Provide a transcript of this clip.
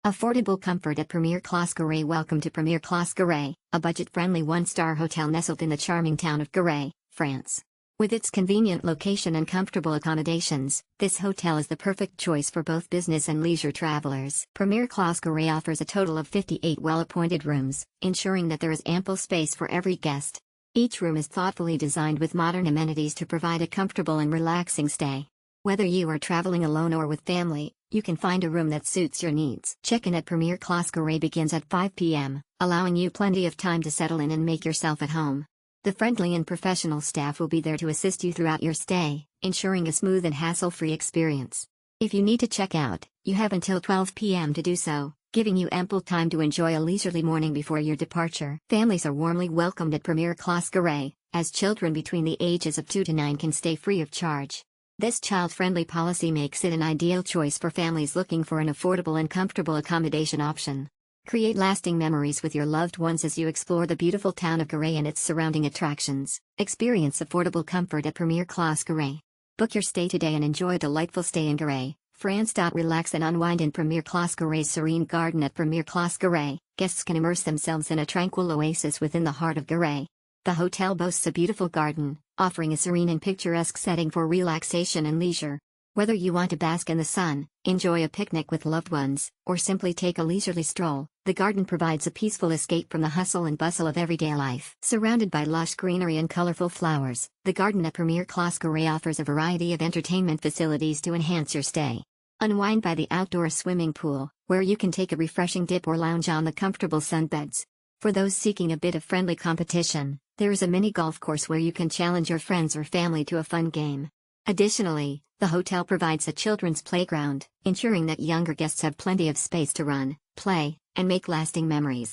Affordable comfort at Premiere Classe Gueret. Welcome to Premiere Classe Gueret, a budget-friendly one-star hotel nestled in the charming town of Gueret, France. With its convenient location and comfortable accommodations, this hotel is the perfect choice for both business and leisure travelers. Premiere Classe Gueret offers a total of 58 well-appointed rooms, ensuring that there is ample space for every guest. Each room is thoughtfully designed with modern amenities to provide a comfortable and relaxing stay. Whether you are traveling alone or with family, you can find a room that suits your needs. Check-in at Premiere Classe Gueret begins at 5 p.m., allowing you plenty of time to settle in and make yourself at home. The friendly and professional staff will be there to assist you throughout your stay, ensuring a smooth and hassle-free experience. If you need to check out, you have until 12 p.m. to do so, giving you ample time to enjoy a leisurely morning before your departure. Families are warmly welcomed at Premiere Classe Gueret, as children between the ages of 2 to 9 can stay free of charge. This child-friendly policy makes it an ideal choice for families looking for an affordable and comfortable accommodation option. Create lasting memories with your loved ones as you explore the beautiful town of Gueret and its surrounding attractions. Experience affordable comfort at Premiere Classe Gueret. Book your stay today and enjoy a delightful stay in Gueret, France. Relax and unwind in Premiere Classe Gueret's serene garden. At Premiere Classe Gueret, guests can immerse themselves in a tranquil oasis within the heart of Gueret. The hotel boasts a beautiful garden, offering a serene and picturesque setting for relaxation and leisure. Whether you want to bask in the sun, enjoy a picnic with loved ones, or simply take a leisurely stroll, the garden provides a peaceful escape from the hustle and bustle of everyday life. Surrounded by lush greenery and colorful flowers, the garden at Premiere Classe Gueret offers a variety of entertainment facilities to enhance your stay. Unwind by the outdoor swimming pool, where you can take a refreshing dip or lounge on the comfortable sunbeds. For those seeking a bit of friendly competition, there is a mini golf course where you can challenge your friends or family to a fun game. Additionally, the hotel provides a children's playground, ensuring that younger guests have plenty of space to run, play, and make lasting memories.